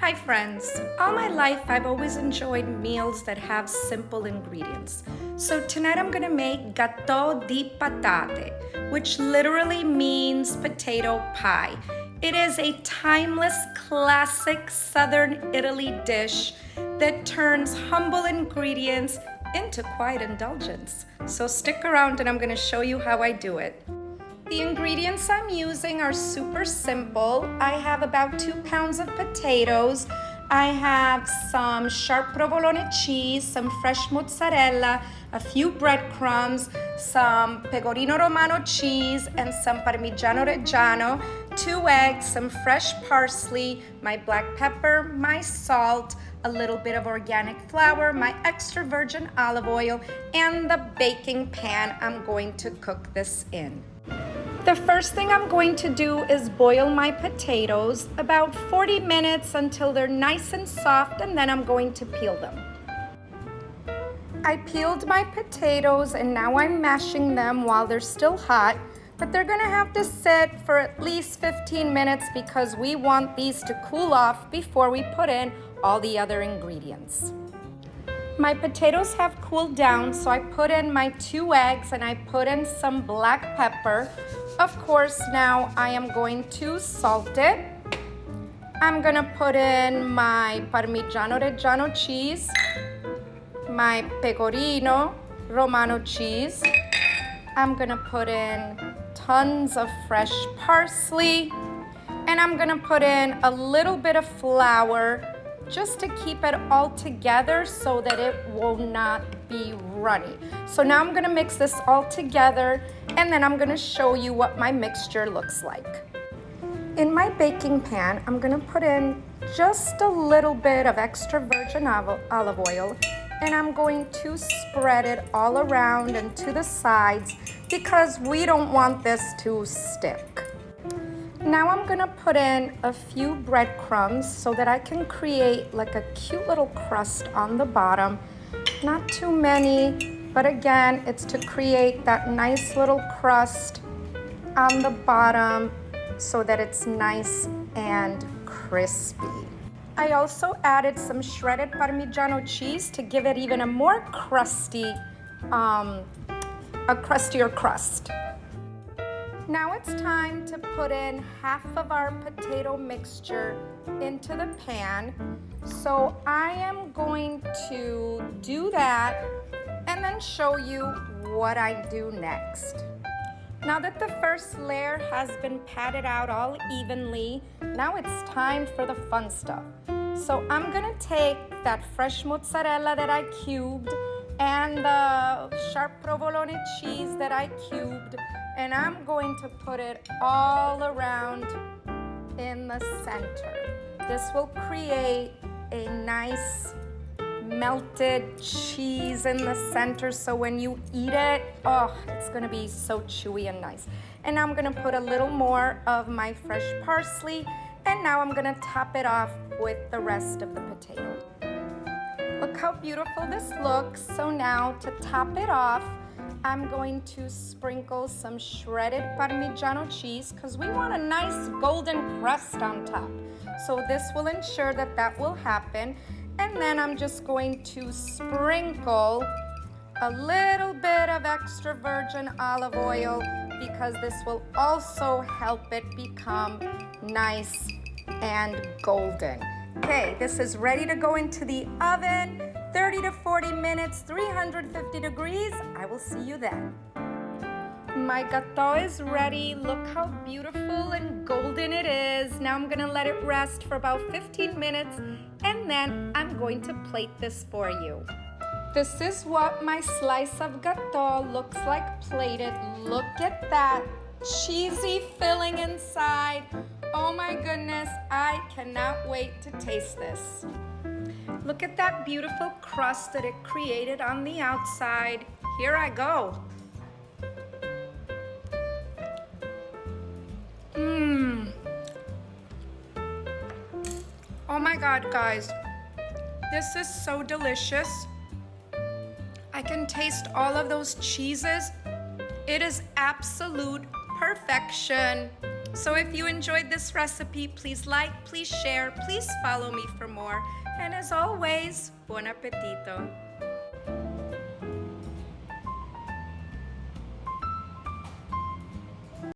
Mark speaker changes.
Speaker 1: Hi friends! All my life I've always enjoyed meals that have simple ingredients. So tonight I'm gonna make Gateau di Patate, which literally means potato pie. It is a timeless, classic Southern Italy dish that turns humble ingredients into quiet indulgence. So stick around and I'm gonna show you how I do it. The ingredients I'm using are super simple. I have about 2 pounds of potatoes. I have some sharp provolone cheese, some fresh mozzarella, a few breadcrumbs, some pecorino romano cheese, and some parmigiano reggiano, 2 eggs, some fresh parsley, my black pepper, my salt, a little bit of organic flour, my extra virgin olive oil, and the baking pan I'm going to cook this in. The first thing I'm going to do is boil my potatoes about 40 minutes until they're nice and soft, and then I'm going to peel them. I peeled my potatoes and now I'm mashing them while they're still hot, but they're gonna have to sit for at least 15 minutes because we want these to cool off before we put in all the other ingredients. My potatoes have cooled down, so I put in my 2 eggs and I put in some black pepper. Of course, now I am going to salt it. I'm gonna put in my parmigiano reggiano cheese, my pecorino romano cheese. I'm gonna put in tons of fresh parsley, and I'm gonna put in a little bit of flour just to keep it all together so that it will not be runny. So now I'm gonna mix this all together and then I'm gonna show you what my mixture looks like. In my baking pan, I'm gonna put in just a little bit of extra virgin olive oil, and I'm going to spread it all around and to the sides because we don't want this to stick. Now I'm gonna put in a few breadcrumbs so that I can create like a cute little crust on the bottom. Not too many, but again, it's to create that nice little crust on the bottom so that it's nice and crispy. I also added some shredded Parmigiano cheese to give it even a more crusty, a crustier crust. Now it's time to put in half of our potato mixture into the pan. So I am going to do that and then show you what I do next. Now that the first layer has been patted out all evenly, now it's time for the fun stuff. So I'm gonna take that fresh mozzarella that I cubed and the sharp provolone cheese that I cubed, and I'm going to put it all around in the center. This will create a nice melted cheese in the center, so when you eat it, oh, it's gonna be so chewy and nice. And I'm gonna put a little more of my fresh parsley, and now I'm gonna top it off with the rest of the potato. Look how beautiful this looks. So now to top it off, I'm going to sprinkle some shredded Parmigiano cheese because we want a nice golden crust on top. So this will ensure that that will happen. And then I'm just going to sprinkle a little bit of extra virgin olive oil because this will also help it become nice and golden. Okay, this is ready to go into the oven. 30 to 40 minutes, 350 degrees. I will see you then. My gateau is ready. Look how beautiful and golden it is. Now I'm gonna let it rest for about 15 minutes and then I'm going to plate this for you. This is what my slice of gateau looks like plated. Look at that cheesy filling inside. Oh my goodness, I cannot wait to taste this. Look at that beautiful crust that it created on the outside. Here I go. Oh my God, guys. This is so delicious. I can taste all of those cheeses. It is absolute perfection. So if you enjoyed this recipe, please like, please share, please follow me for more. And as always, buon appetito!